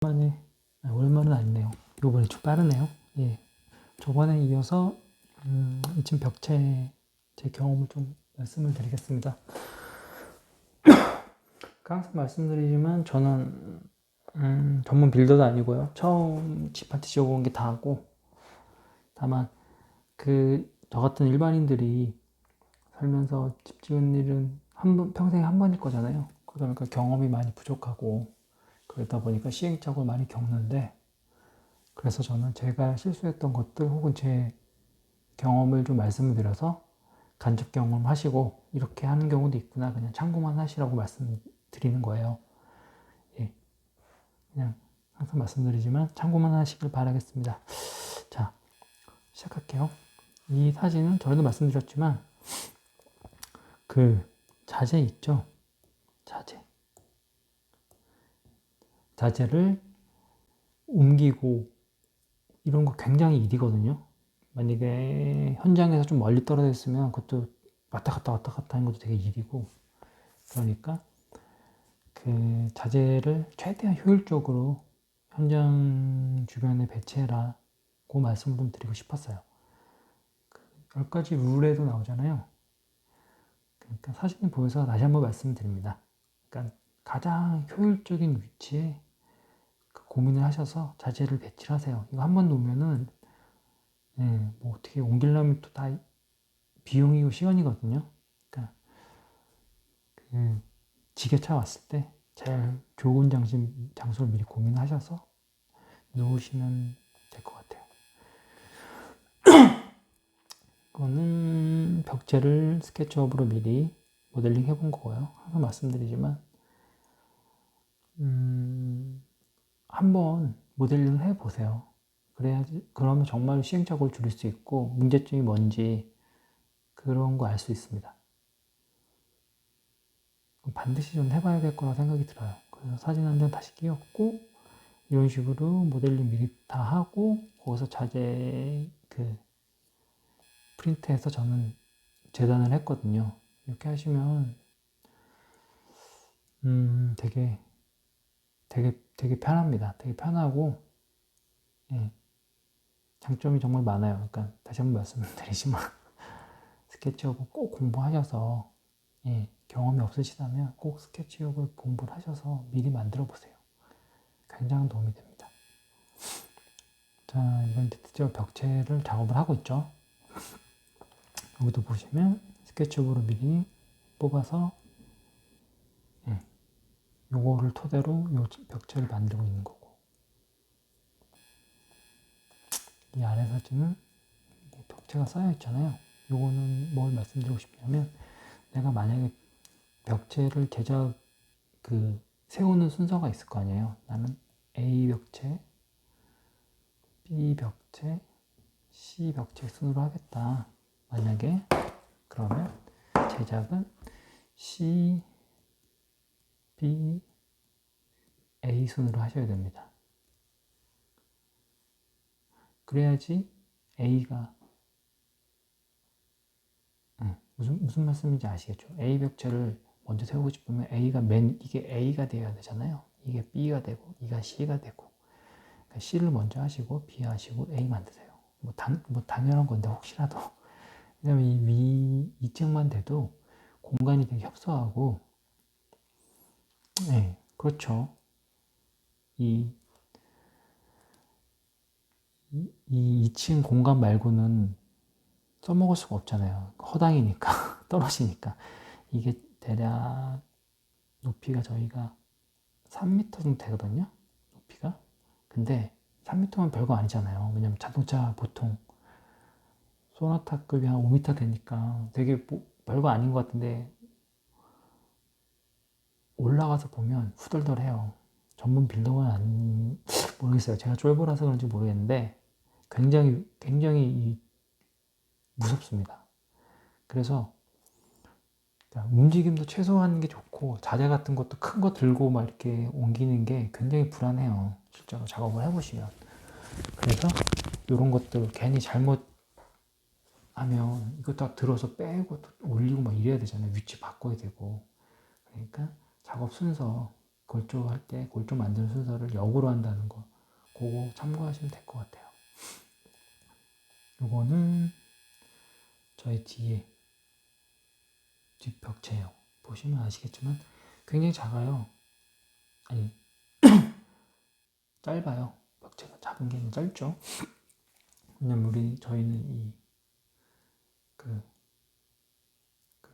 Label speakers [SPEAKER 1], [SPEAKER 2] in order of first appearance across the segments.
[SPEAKER 1] 오랜만에, 오랜만은 아니네요. 요번에 좀 빠르네요. 예. 저번에 이어서, 이쯤 벽체 제 경험을 좀 말씀을 드리겠습니다. 항상 말씀드리지만 저는, 전문 빌더도 아니고요. 처음 집 한 채 지어본 게 다고, 다만, 저 같은 일반인들이 살면서 집 지은 일은 평생에 한 번일 거잖아요. 그러니까 경험이 많이 부족하고, 그러다 보니까 시행착오를 많이 겪는데, 그래서 저는 제가 실수했던 것들 혹은 제 경험을 좀 말씀을 드려서 간접 경험하시고 이렇게 하는 경우도 있구나, 그냥 참고만 하시라고 말씀드리는 거예요. 예, 그냥 항상 말씀드리지만 참고만 하시길 바라겠습니다. 자, 시작할게요. 이 사진은 전에도 말씀드렸지만 그 자재 있죠? 자재를 옮기고 이런 거 굉장히 일이거든요. 만약에 현장에서 좀 멀리 떨어져 있으면 그것도 왔다 갔다 하는 것도 되게 일이고, 그러니까 그 자재를 최대한 효율적으로 현장 주변에 배치해라고 말씀을 좀 드리고 싶었어요. 10가지 룰에도 나오잖아요. 그러니까 사진을 보여서 다시 한번 말씀드립니다. 그러니까 가장 효율적인 위치에 고민을 하셔서 자재를 배치를 하세요. 이거 한 번 놓으면은, 뭐 어떻게 옮기려면 또 다 비용이고 시간이거든요. 그러니까 지게차 왔을 때 제일 좋은 장소를 미리 고민하셔서 놓으시면 될 것 같아요. 이거는 벽체를 스케치업으로 미리 모델링 해본 거고요. 항상 말씀드리지만 한번 모델링을 해보세요. 그러면 정말 시행착오를 줄일 수 있고 문제점이 뭔지 그런 거 알 수 있습니다. 반드시 좀 해봐야 될 거라 생각이 들어요. 그래서 사진 한 장 다시 끼웠고 이런 식으로 모델링 미리 다 하고 거기서 자재 프린트해서 저는 재단을 했거든요. 이렇게 하시면 되게 되게 편합니다. 되게 편하고, 예, 장점이 정말 많아요. 그러니까 다시 한번 말씀드리지만 스케치업을 꼭 공부하셔서, 예, 경험이 없으시다면 꼭 스케치업을 공부를 하셔서 미리 만들어 보세요. 굉장히 도움이 됩니다. 자, 이번 드디어 벽체를 작업을 하고 있죠. 여기도 보시면 스케치업으로 미리 뽑아서, 예, 요거를 토대로 요 벽체를 만들고 있는 거고, 이 아래 사진은 벽체가 쌓여 있잖아요. 요거는 뭘 말씀드리고 싶냐면, 내가 만약에 벽체를 세우는 순서가 있을 거 아니에요. 나는 A 벽체, B 벽체, C 벽체 순으로 하겠다. 만약에 그러면 제작은 C, B, A 순으로 하셔야 됩니다. 그래야지 A가 무슨 말씀인지 아시겠죠? A 벽체를 먼저 세우고 싶으면 이게 A가 되어야 되잖아요. 이게 B가 되고 이가 C가 되고, 그러니까 C를 먼저 하시고 B 하시고 A 만드세요. 뭐 당연한 건데 혹시라도. 왜냐면 이 2층만 돼도 공간이 되게 협소하고, 네, 그렇죠. 이 2층 공간 말고는 써먹을 수가 없잖아요. 허당이니까, 떨어지니까. 이게 대략 높이가 저희가 3m 정도 되거든요. 높이가. 근데 3m면 별거 아니잖아요. 왜냐면 자동차 보통 소나타급이 한 5m 되니까 되게 별거 아닌 것 같은데 올라가서 보면 후덜덜해요. 전문 빌더는 모르겠어요. 제가 쫄보라서 그런지 모르겠는데 굉장히 무섭습니다. 그래서 움직임도 최소화하는 게 좋고, 자재 같은 것도 큰 거 들고 막 이렇게 옮기는 게 굉장히 불안해요. 실제로 작업을 해보시면. 그래서 이런 것들 괜히 잘못하면 이거 다 들어서 빼고 올리고 막 이래야 되잖아요. 위치 바꿔야 되고. 그러니까 작업 순서 골조 할 때 골조 만드는 순서를 역으로 한다는 거 그거 참고하시면 될 것 같아요. 요거는 저희 뒤에 뒷벽체요. 보시면 아시겠지만 굉장히 작아요. 아니 짧아요. 벽체가 작은 게 짧죠. 왜냐면 저희는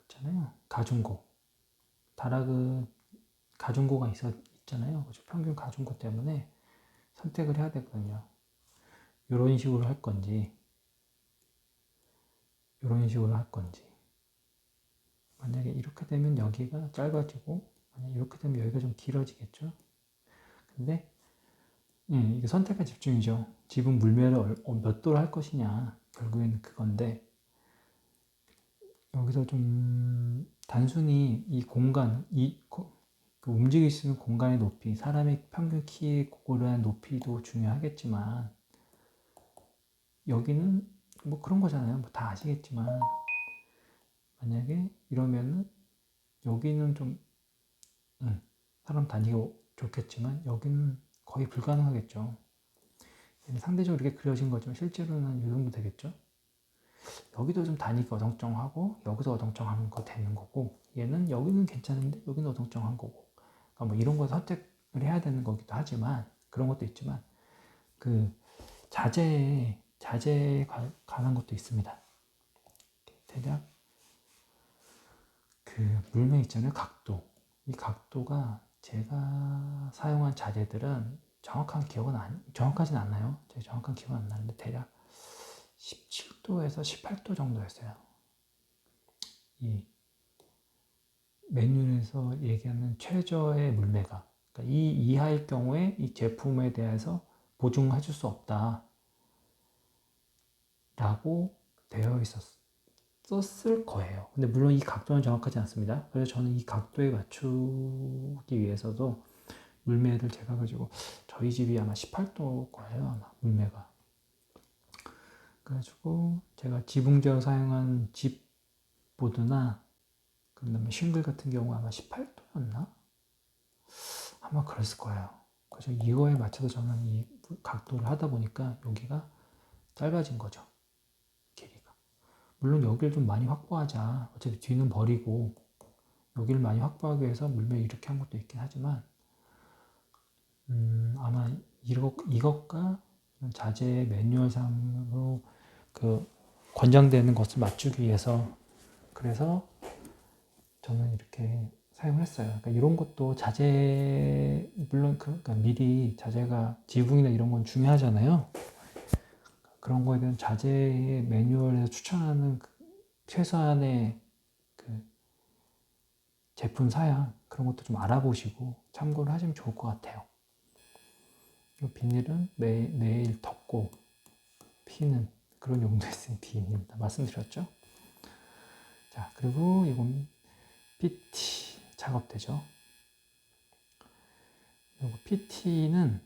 [SPEAKER 1] 있잖아요. 가중고 다락은 가중고가 있잖아요. 그죠? 평균 가중고 때문에 선택을 해야 되거든요. 이런 식으로 할 건지 이런 식으로 할 건지. 만약에 이렇게 되면 여기가 짧아지고 만약에 이렇게 되면 여기가 좀 길어지겠죠. 근데 이게 선택과 집중이죠. 지붕 물매를 몇 도로 할 것이냐 결국에는 그건데 여기서 좀 단순히 이 공간 그 움직일 수 있는 공간의 높이 사람의 평균 키에 고르한 높이도 중요하겠지만 여기는 뭐 그런 거잖아요. 뭐 다 아시겠지만 만약에 이러면은 여기는 좀 사람 다니기 좋겠지만 여기는 거의 불가능하겠죠. 상대적으로 이렇게 그려진 거지만 실제로는 이 정도 되겠죠. 여기도 좀 다니기 어정쩡하고 여기서 어정쩡한 거 되는 거고 얘는 여기는 괜찮은데 여기는 어정쩡한 거고 그러니까 뭐 이런 거 선택을 해야 되는 거기도 하지만 그런 것도 있지만 그 자재에 관한 것도 있습니다. 대략 그 물매 있잖아요. 각도. 이 각도가 제가 사용한 자재들은 정확하진 않나요? 제가 정확한 기억은 안 나는데 대략 17도에서 18도 정도였어요. 이 매뉴얼에서 얘기하는 최저의 물매가 그러니까 이 이하일 경우에 이 제품에 대해서 보증해 줄 수 없다 라고 되어 썼을 거예요. 근데 물론 이 각도는 정확하지 않습니다. 그래서 저는 이 각도에 맞추기 위해서도 물매를 제가 가지고 저희 집이 아마 18도 거예요. 아마 물매가. 그래가지고 제가 지붕재로 사용한 집보드나 그다음에 싱글 같은 경우 아마 18도였나? 아마 그랬을 거예요. 그래서 이거에 맞춰서 저는 이 각도를 하다 보니까 여기가 짧아진 거죠. 길이가. 물론 여기를 좀 많이 확보하자. 어차피 뒤는 버리고 여기를 많이 확보하기 위해서 물매 이렇게 한 것도 있긴 하지만 아마 이것과 자재 매뉴얼상으로 그 권장되는 것을 맞추기 위해서 그래서 저는 이렇게 사용했어요. 그러니까 이런 것도 자재 물론 그러니까 미리 자재가 지붕이나 이런 건 중요하잖아요. 그런 거에 대한 자재의 매뉴얼에서 추천하는 최소한의 그 제품 사양 그런 것도 좀 알아보시고 참고를 하시면 좋을 것 같아요. 이 비닐은 매일 덮고 피는 그런 용도에 쓰는 비닐입니다. 말씀드렸죠? 자, 그리고 이건 PT 작업대죠. 그리고 PT는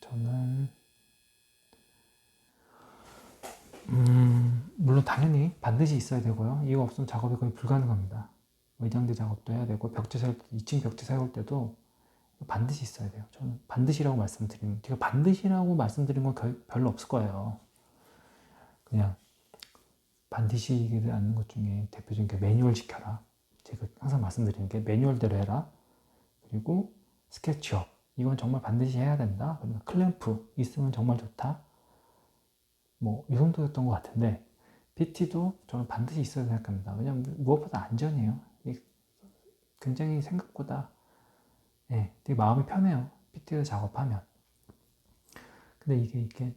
[SPEAKER 1] 저는 물론 당연히 반드시 있어야 되고요. 이거 없으면 작업이 거의 불가능합니다. 외장재 작업도 해야 되고 2층 벽지 세울 때도 반드시 있어야 돼요. 저는 반드시라고 제가 반드시라고 말씀드린 건 별로 없을 거예요. 그냥 반드시 않는 것 중에 대표적인 게 매뉴얼 지켜라. 제가 항상 말씀드리는 게 매뉴얼대로 해라. 그리고 스케치업. 이건 정말 반드시 해야 된다. 그리고 클램프 있으면 정말 좋다. 뭐 이 정도였던 것 같은데 PT도 저는 반드시 있어야 생각합니다. 왜냐하면 무엇보다 안전이에요. 굉장히 생각보다 되게 마음이 편해요. PT를 작업하면. 근데 이게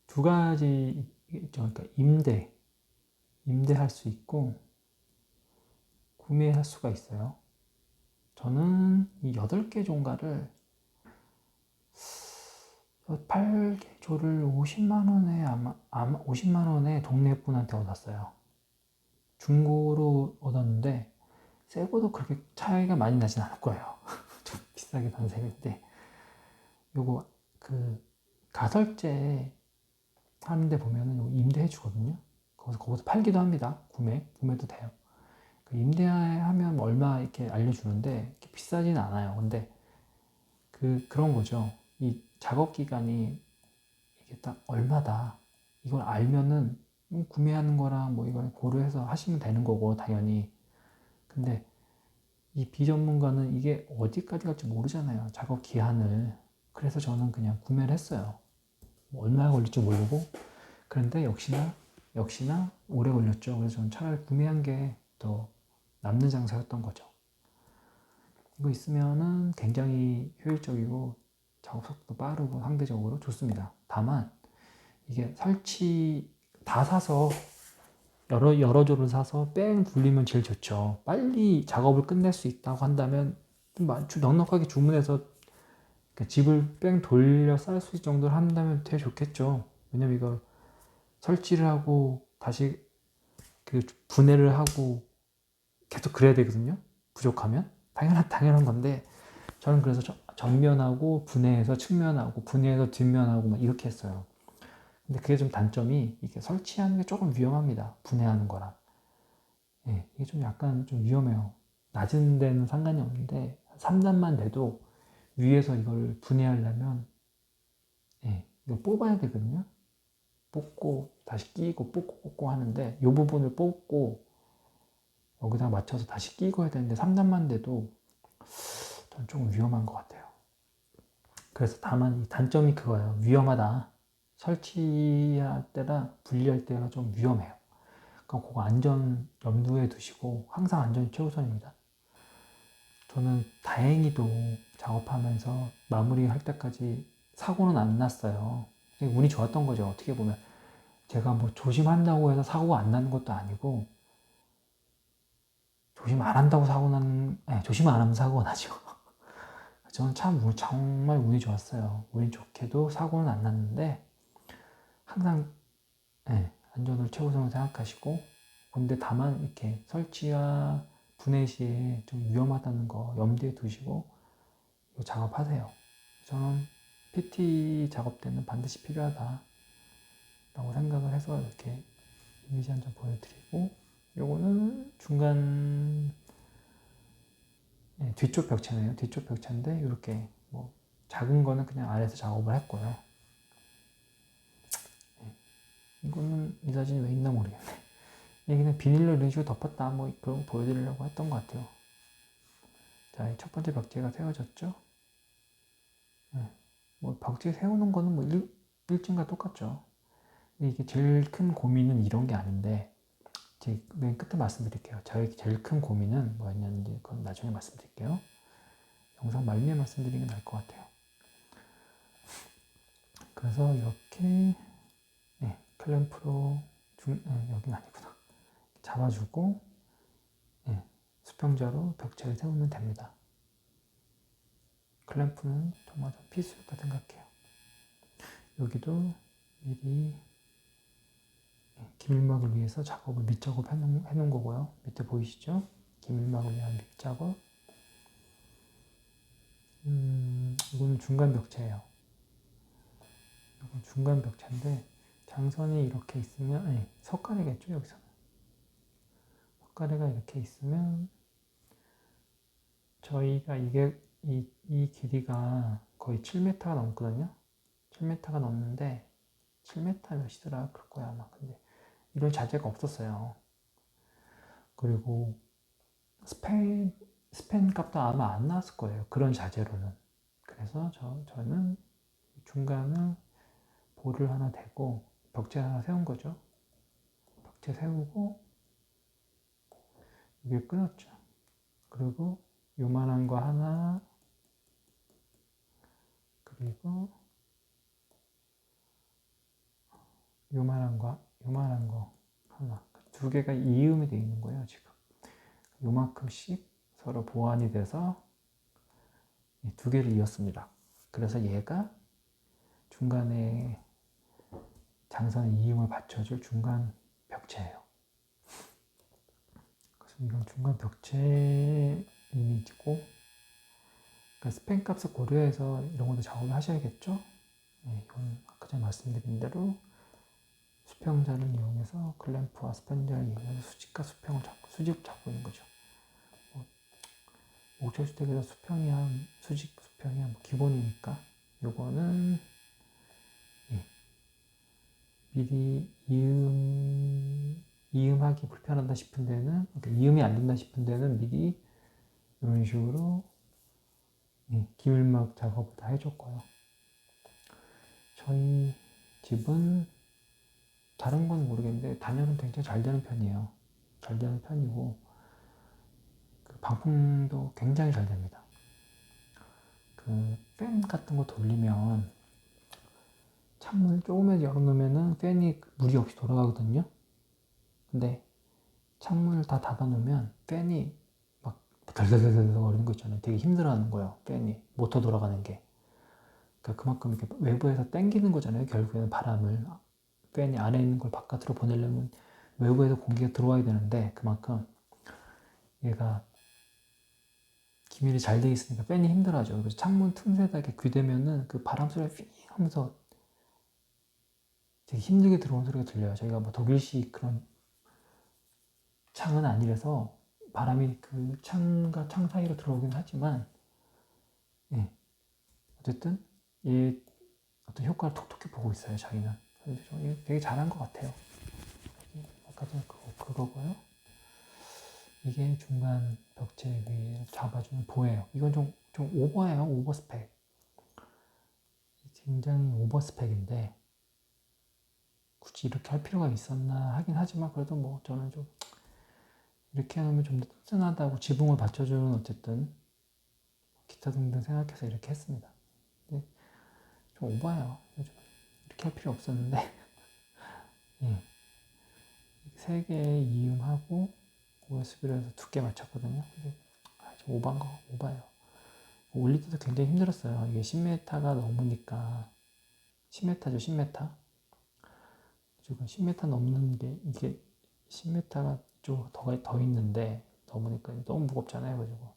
[SPEAKER 1] 두 가지 있죠. 그러니까 임대할 수 있고 구매할 수가 있어요. 저는 이 8개 종가를 8개조를 50만 원에 아마 50만 원에 동네 분한테 얻었어요. 중고로 얻었는데 새거도 그렇게 차이가 많이 나진 않을 거예요. 좀 비싸게 반 셈인데 요거 그 가설제 하는데 보면은 요거 임대해 주거든요. 거기서 팔기도 합니다. 구매도 돼요. 임대하면 얼마 이렇게 알려주는데 이렇게 비싸진 않아요. 근데 그런 거죠. 이 작업 기간이 이게 딱 얼마다. 이걸 알면은 구매하는 거랑 뭐 이걸 고려해서 하시면 되는 거고, 당연히. 근데 이 비전문가는 이게 어디까지 갈지 모르잖아요. 작업 기한을. 그래서 저는 그냥 구매를 했어요. 뭐 얼마나 걸릴지 모르고. 그런데 역시나 오래 걸렸죠. 그래서 저는 차라리 구매한 게 더 남는 장사였던 거죠. 이거 있으면은 굉장히 효율적이고 작업 속도 빠르고 상대적으로 좋습니다. 다만 이게 설치 다 사서 여러 조를 사서 뺑 돌리면 제일 좋죠. 빨리 작업을 끝낼 수 있다고 한다면 좀 넉넉하게 주문해서 집을 뺑 돌려 쌓을 수 있을 정도로 한다면 되게 좋겠죠. 왜냐면 이걸 설치를 하고 다시 그 분해를 하고 계속 그래야 되거든요. 부족하면 당연한 건데 저는 그래서 전면하고 분해해서 측면하고 분해해서 뒷면하고 막 이렇게 했어요. 근데 그게 좀 단점이 이게 설치하는 게 조금 위험합니다. 분해하는 거랑. 예, 이게 좀 약간 좀 위험해요. 낮은 데는 상관이 없는데 3단만 돼도 위에서 이걸 분해하려면 예, 이거 뽑아야 되거든요. 뽑고 다시 끼고 뽑고 하는데 이 부분을 뽑고 여기다 맞춰서 다시 끼고 해야 되는데 3단만 돼도 전 조금 위험한 것 같아요. 그래서 다만 이 단점이 그거예요. 위험하다. 설치할 때랑 분리할 때가 좀 위험해요. 그러니까 그거 안전 염두에 두시고 항상 안전이 최우선입니다. 저는 다행히도 작업하면서 마무리할 때까지 사고는 안 났어요. 운이 좋았던 거죠. 어떻게 보면 제가 뭐 조심한다고 해서 사고가 안 나는 것도 아니고 조심 안 한다고 조심 안 하면 사고가 나죠. 저는 참 정말 운이 좋았어요. 운이 좋게도 사고는 안 났는데 항상 안전을 최우선으로 생각하시고 근데 다만 이렇게 설치와 분해 시에 좀 위험하다는 거 염두에 두시고 작업하세요. 저는 PT 작업 때는 반드시 필요하다 라고 생각을 해서 이렇게 이미지 한 장 보여드리고 요거는 중간 뒤쪽 벽체네요. 뒤쪽 벽체인데 이렇게 뭐 작은 거는 그냥 아래에서 작업을 했고요. 이거는 이 사진이 왜 있나 모르겠네. 그냥 비닐로 이런 식으로 덮었다 뭐 그런 거 보여드리려고 했던 것 같아요. 자, 첫 번째 벽체가 세워졌죠. 뭐 벽체 세우는 거는 뭐 일진과 똑같죠. 이게 제일 큰 고민은 이런 게 아닌데 제 맨 끝에 말씀드릴게요. 저의 제일 큰 고민은 뭐였는지 그건 나중에 말씀드릴게요. 영상 말미에 말씀드리는 게 나을 것 같아요. 그래서 이렇게 클램프로 여긴 아니구나. 잡아주고 수평자로 벽체를 세우면 됩니다. 클램프는 정말 좀 필수였다 생각해요. 여기도 미리 기밀막을 위해서 작업을 밑작업 해놓은 거고요. 밑에 보이시죠? 기밀막을 위한 밑작업. 이거는 중간 벽체예요. 이건 중간 벽체인데 장선이 이렇게 있으면 석가래겠죠 여기서는. 석가래가 이렇게 있으면 저희가 이 길이가 거의 7m가 넘거든요. 7m가 넘는데 7m 몇이더라 그럴 거야 아마. 근데 이런 자재가 없었어요. 그리고 스팬 값도 아마 안 나왔을 거예요. 그런 자재로는. 그래서 저는 중간을 볼을 하나 대고 벽체 하나 세운 거죠. 벽체 세우고 위에 끊었죠. 그리고 요만한 거 하나 그리고 요만한 거 하나 두 개가 이음이 되어 있는 거예요. 지금 요만큼씩 서로 보완이 돼서 두 개를 이었습니다. 그래서 얘가 중간에 장선의 이음을 받쳐줄 중간 벽체예요. 그래서 이건 중간 벽체 이미지고 그러니까 스팬 값을 고려해서 이런 것도 작업을 하셔야겠죠. 이건 아까 전에 말씀드린 대로 수평자를 이용해서 클램프와 스펀지를 이용해서 수직과 수평을 수직 잡고 있는 거죠. 목철주택에서 수평이 한 수직 불편이 뭐 기본이니까 요거는 미리 이음하기 불편하다 싶은 데는, 그러니까 이음이 안 된다 싶은 데는 미리 이런 식으로 기울막 작업을 다 해줬고요. 저희 집은 다른 건 모르겠는데 단열은 굉장히 잘 되는 편이에요. 잘 되는 편이고 그 방풍도 굉장히 잘 됩니다. 그 팬 같은 거 돌리면 창문 조금만 열어놓으면은 팬이 무리 없이 돌아가거든요. 근데 창문을 다 닫아놓으면 팬이 막 덜덜덜덜 거리는 거 있잖아요. 되게 힘들어하는 거예요. 팬이 모터 돌아가는 게. 그러니까 그만큼 이렇게 외부에서 당기는 거잖아요. 결국에는 바람을 팬이 안에 있는 걸 바깥으로 보내려면 외부에서 공기가 들어와야 되는데 그만큼 얘가 기밀이 잘 돼 있으니까 팬이 힘들어하죠. 그래서 창문 틈새에다 이렇게 귀대면은 그 바람 소리가 휘 하면서 되게 힘들게 들어오는 소리가 들려요. 저희가 뭐 독일식 그런 창은 아니라서 바람이 그 창과 창 사이로 들어오긴 하지만 예. 어쨌든 얘 어떤 효과를 톡톡히 보고 있어요. 자기는. 되게 잘한 것 같아요. 아까 전에 그거고요. 이게 중간 벽체 위를 잡아주는 보예요. 이건 좀 오버예요. 오버 스펙. 굉장히 오버 스펙인데 굳이 이렇게 할 필요가 있었나 하긴 하지만 그래도 뭐 저는 좀 이렇게 하면 좀 더 튼튼하다고 지붕을 받쳐주는 어쨌든 기타 등등 생각해서 이렇게 했습니다. 근데 좀 오버예요. 이렇게 할 필요 없었는데 예. 3개에 이음하고 OSB로 해서 2개 맞췄거든요. 근데 좀 오버한 거 오버예요. 올릴 때도 굉장히 힘들었어요. 이게 10m가 넘으니까 10m죠 10m. 지금 10m 넘는 게 이게 10m가 좀 더 있는데 넘으니까 너무 무겁잖아요. 그래서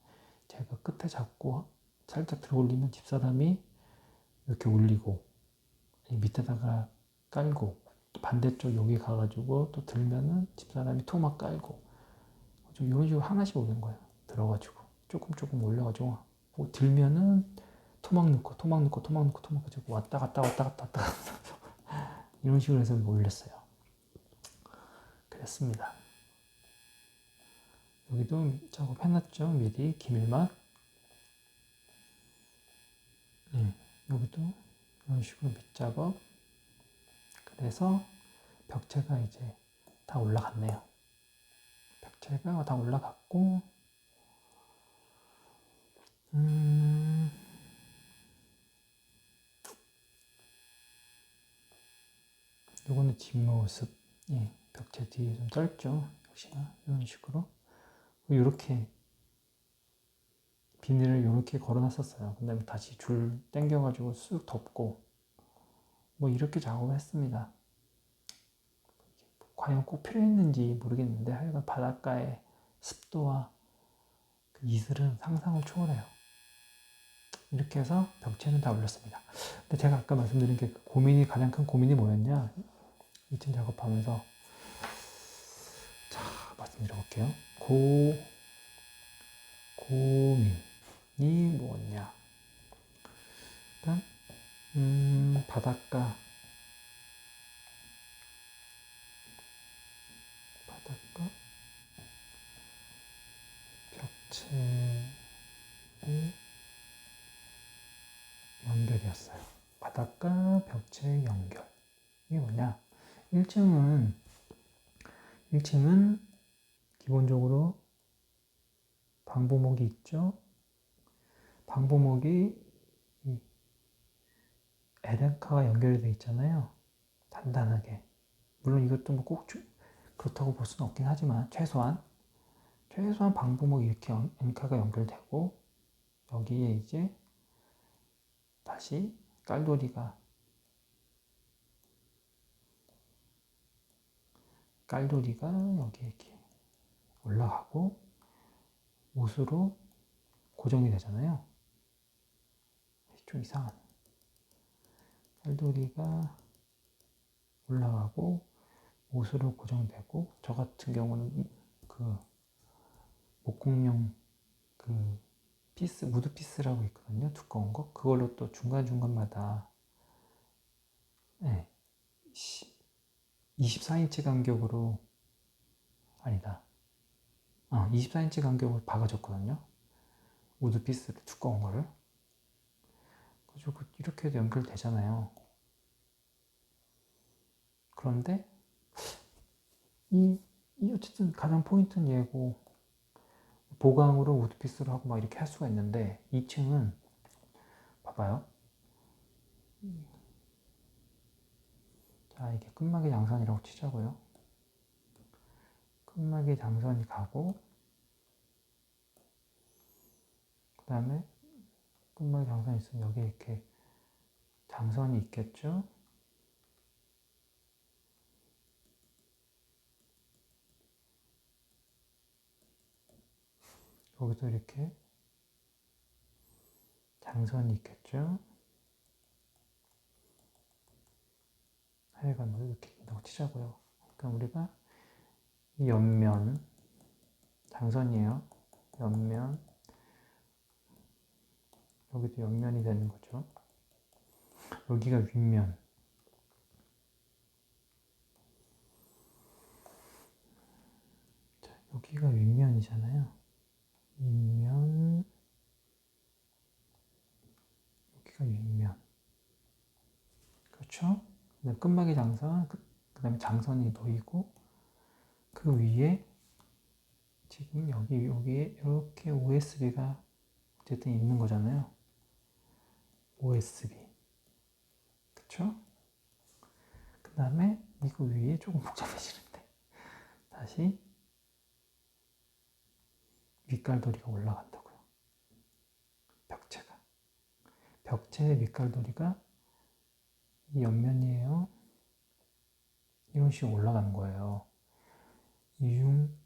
[SPEAKER 1] 제가 끝에 잡고 살짝 들어 올리면 집사람이 이렇게 올리고 밑에다가 깔고 반대쪽 여기 가가지고 또 들면은 집사람이 토막 깔고 좀 이런 식으로 하나씩 올린 거예요. 들어가지고 조금 올려가지고 뭐 들면은 토막 넣고 토막 넣고 토막 넣고 토막 가지고 왔다 갔다 왔다 갔다 왔다 갔다 이런 식으로 해서 올렸어요. 그랬습니다. 여기도 작업해놨죠. 미리 기밀막. 네, 여기도 이런 식으로 밑작업. 그래서 벽체가 이제 다 올라갔네요. 벽체가 다 올라갔고 요거는 뒷모습. 예, 벽체 뒤에 좀 짧죠. 역시나 이런 식으로 이렇게 비닐을 이렇게 걸어놨었어요. 근데 다시 줄 당겨가지고 쑥 덮고 뭐 이렇게 작업을 했습니다. 과연 꼭 필요했는지 모르겠는데 하여간 바닷가의 습도와 그 이슬은 상상을 초월해요. 이렇게 해서 벽체는 다 올렸습니다. 근데 제가 아까 말씀드린 게 가장 큰 고민이 뭐였냐? 2층 작업하면서 자 말씀드려볼게요. 고민이 뭐냐? 일단 바닷가 벽체의 연결이었어요. 바닷가 벽체 연결. 이게 뭐냐? 1층은 기본적으로 방부목이 있죠. 방부목이 에덴카가 연결이 되어 있잖아요. 단단하게. 물론 이것도 뭐 꼭 그렇다고 볼 수는 없긴 하지만 최소한 방부목이 이렇게 엔카가 연결되고 여기에 이제 다시 깔돌이가 여기 이렇게 올라가고 못으로 고정이 되잖아요. 좀 이상한. 깔돌이가 올라가고 못으로 고정되고 저 같은 경우는 그 목공용 그 피스, 우드 피스라고 있거든요. 두꺼운 거. 그걸로 또 중간중간마다, 네, 24인치 간격으로, 아니다. 24인치 간격으로 박아줬거든요. 우드 피스를, 두꺼운 거를. 그래서 이렇게 해도 연결되잖아요. 그런데, 어쨌든 가장 포인트는 얘고, 보강으로 우드 피스로 하고 막 이렇게 할 수가 있는데, 2층은, 봐봐요. 자, 이게 끝막이 장선이라고 치자고요. 끝막이 장선이 가고, 그 다음에 끝막이 장선이 있으면 여기 이렇게 장선이 있겠죠? 여기도 이렇게 장선이 있겠죠? 하여간 뭐 이렇게 있다고 치자고요. 그러니까 우리가 이 옆면 장선이에요. 옆면, 여기도 옆면이 되는 거죠. 여기가 윗면. 자, 여기가 윗면이잖아요. 윗면, 여기가 윗면. 그렇죠? 끝막이 장선, 그 다음에 장선이 놓이고, 그 위에 지금 여기에 이렇게 OSB가 어쨌든 있는 거잖아요. OSB. 그쵸? 그 다음에 이거 위에 조금 복잡해지는데 다시 밑갈돌이가 올라간다고요. 벽체의 밑갈돌이가 이 옆면이에요. 이런 식으로 올라가는 거예요. 이중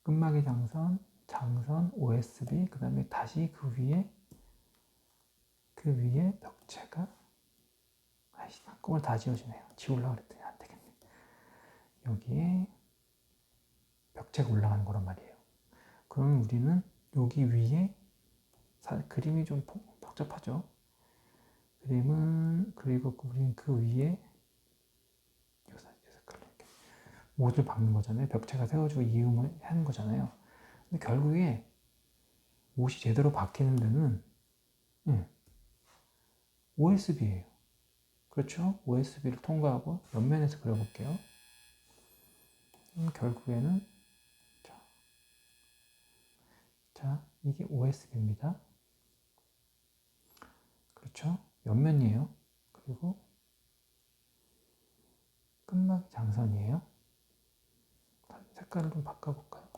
[SPEAKER 1] 끝막이 장선, OSB, 그 다음에 다시 그 위에 벽체가, 아이씨, 한꺼번에 다 지워지네요. 지우려고 그랬더니 안 되겠네. 여기에 벽체가 올라가는 거란 말이에요. 그럼 우리는 여기 위에, 그림이 좀 복잡하죠? 그리고 우리는 그 위에 못을 박는 거잖아요. 벽체가 세워지고 이음을 하는 거잖아요. 근데 결국에 못이 제대로 박히는 데는 OSB예요. 그렇죠? OSB를 통과하고 옆면에서 그려볼게요. 결국에는 자, 이게 OSB입니다. 그렇죠? 옆면이에요. 그리고 끝막이 장선이에요. 색깔을 좀 바꿔볼까요?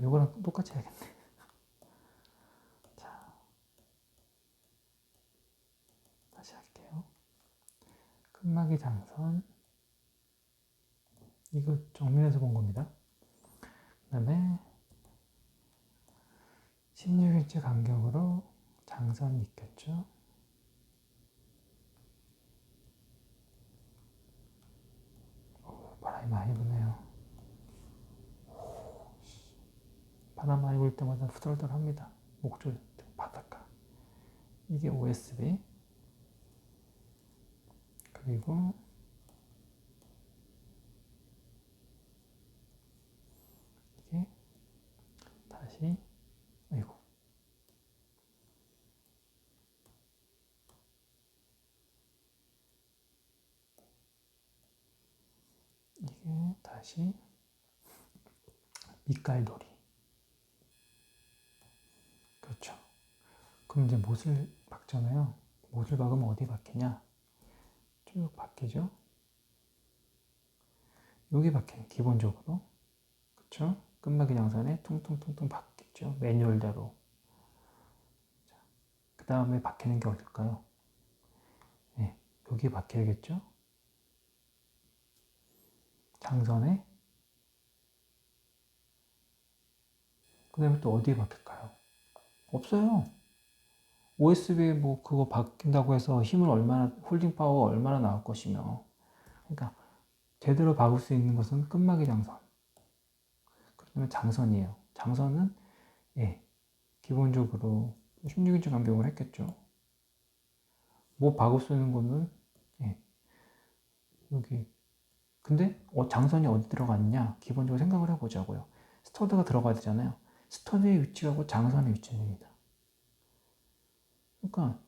[SPEAKER 1] 요거랑 똑같이 해야겠네. 자, 다시 할게요. 끝막이 장선. 이거 정면에서 본 겁니다. 그 다음에 16인치 간격으로 장선이 있겠죠. 바람이 많이 부네요. 바람 많이 불 때마다 후덜덜합니다. 목줄 바닷가. 이게 OSB. 그리고 이게 다시, 아이고, 이게 다시 밑갈돌이. 그렇죠. 그럼 이제 못을 박잖아요. 못을 박으면 어디 박히냐? 쭉 박히죠. 여기 박혀요. 기본적으로. 그렇죠. 끝막이 장선에 퉁퉁퉁퉁 박히죠. 매뉴얼대로. 그 다음에 박히는 게 어딜까요? 네, 여기 박혀야겠죠. 장선에. 그 다음에 또 어디에 박힐까요? 없어요. OSB 뭐 그거 바뀐다고 해서 힘을 얼마나, 홀딩 파워가 얼마나 나올 것이며. 그러니까 제대로 박을 수 있는 것은 끝막이 장선. 그다음에 장선이에요. 장선은 예, 기본적으로 16인치 간격을 했겠죠. 뭐 바구 쓰는 거는 예, 여기 근데 장선이 어디 들어갔냐 기본적으로 생각을 해보자고요. 스터드가 들어가야 되잖아요. 스터드의 위치가 곧 장선의 위치입니다. 그러니까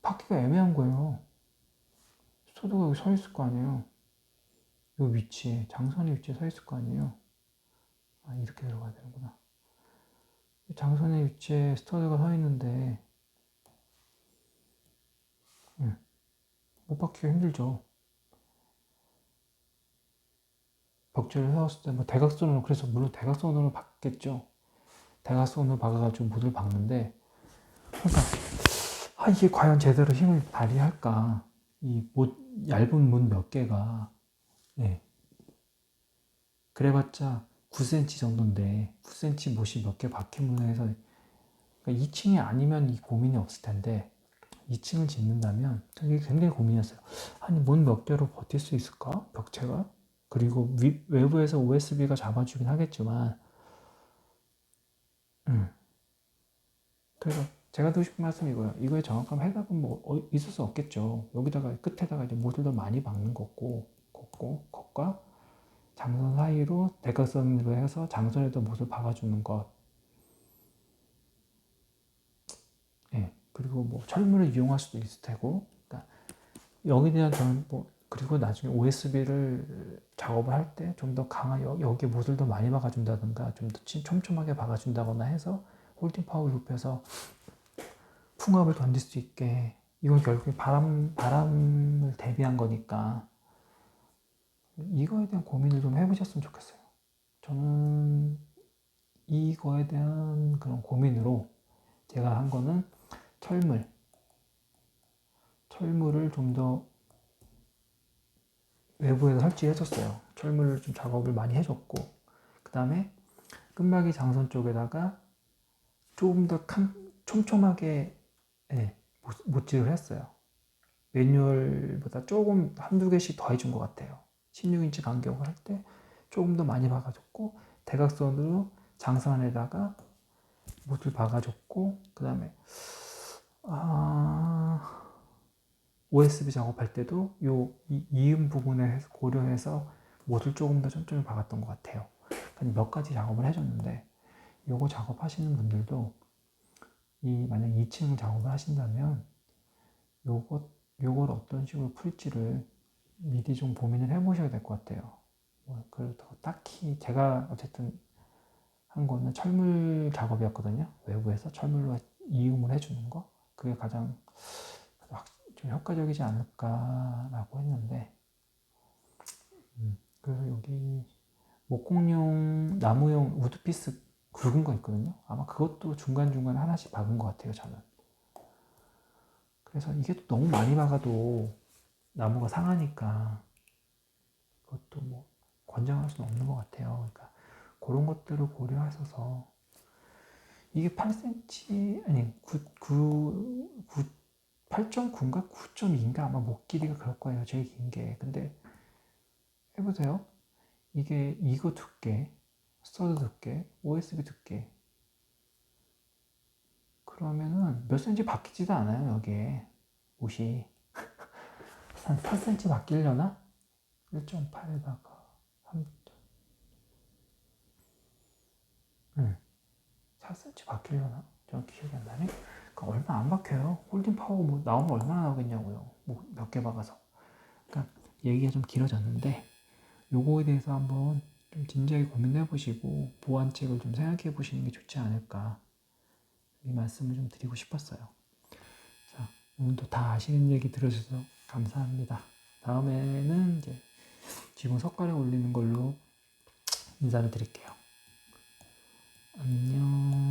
[SPEAKER 1] 받기가 애매한 거예요. 스터드가 여기 서 있을 거 아니에요. 이 위치에 장선의 위치에 서 있을 거 아니에요. 아, 이렇게 들어가야 되는구나. 장선의 위치에 스터드가 서 있는데 못 받기가 힘들죠. 벽지를 세웠을 때 뭐 대각선으로, 그래서 물론 대각선으로 박겠죠. 대각선으로 박아가지고 못을 박는데, 그러니까 이게 과연 제대로 힘을 발휘할까? 이 못, 얇은 문 몇 개가 네. 그래봤자 9cm 정도인데 9cm 못이 몇 개 박힌 문에 해서 그러니까 2층이 아니면 이 고민이 없을 텐데 2층을 짓는다면 이게 굉장히 고민이었어요. 아니 문 몇 개로 버틸 수 있을까? 벽체가? 그리고 외부에서 OSB가 잡아주긴 하겠지만 그래서 제가 드리고 싶은 말씀이 이거예요. 이거의 정확한 해답은 뭐 있을 수 없겠죠. 여기다가 끝에다가 이제 못을 더 많이 박는 것과 장선 사이로 대각선으로 해서 장선에도 못을 박아주는 것. 예. 그리고 뭐 철문을 이용할 수도 있을 테고. 그러니까 여기에 대한 저는 뭐 그리고 나중에 OSB를 작업을 할 때 좀 더 강한 여기 못을 더 많이 박아준다든가 좀 더 촘촘하게 박아준다거나 해서 홀딩 파워 룹에서 풍압을 견딜 수 있게. 이건 결국에 바람을 대비한 거니까 이거에 대한 고민을 좀 해보셨으면 좋겠어요. 저는 이거에 대한 그런 고민으로 제가 한 거는 철물을 좀 더 외부에서 설치해줬어요. 철물을 좀 작업을 많이 해줬고, 그 다음에 끝막이 장선 쪽에다가 조금 더 촘촘하게 못질을 했어요. 매뉴얼보다 조금 한두 개씩 더 해준 것 같아요. 16인치 간격을 할 때 조금 더 많이 박아줬고, 대각선으로 장선에다가 못을 박아줬고, 그 다음에 OSB 작업할 때도 이음 부분에 고려해서 못을 조금 더 촘촘히 박았던 것 같아요. 몇 가지 작업을 해줬는데, 요거 작업하시는 분들도 만약 2층 작업을 하신다면 요걸 어떤 식으로 풀지를 미리 좀 고민을 해보셔야 될 것 같아요. 그래도 딱히 제가 어쨌든 한 거는 철물 작업이었거든요. 외부에서 철물로 이음을 해주는 거. 그게 가장 좀 효과적이지 않을까라고 했는데, 그래서 여기 목공용 나무용 우드피스 굵은 거 있거든요. 아마 그것도 중간중간 하나씩 박은 것 같아요, 저는. 그래서 이게 또 너무 많이 박아도 나무가 상하니까 그것도 뭐 권장할 수는 없는 것 같아요. 그러니까 그런 것들을 고려하셔서 이게 8cm 아니 8.9인가 9.2인가 아마 목 길이가 그럴 거예요. 제일 긴 게. 근데 해보세요. 이거 두께, 스터드 두께, OSB 두께. 그러면은 몇 cm 바뀌지도 않아요. 여기에 옷이 한 4cm 바뀌려나? 1.8에다가 3, 4cm 바뀌려나? 저 기억이 안 나네. 그러니까 얼마 안 박혀요. 홀딩 파워 뭐 나오면 얼마나 나오겠냐고요. 뭐 몇 개 박아서. 그러니까 얘기가 좀 길어졌는데 요거에 대해서 한번 좀 진지하게 고민해 보시고 보완책을 좀 생각해 보시는 게 좋지 않을까, 이 말씀을 좀 드리고 싶었어요. 자, 오늘도 다 아시는 얘기 들어주셔서 감사합니다. 다음에는 이제 지금 석가래 올리는 걸로 인사를 드릴게요. 안녕.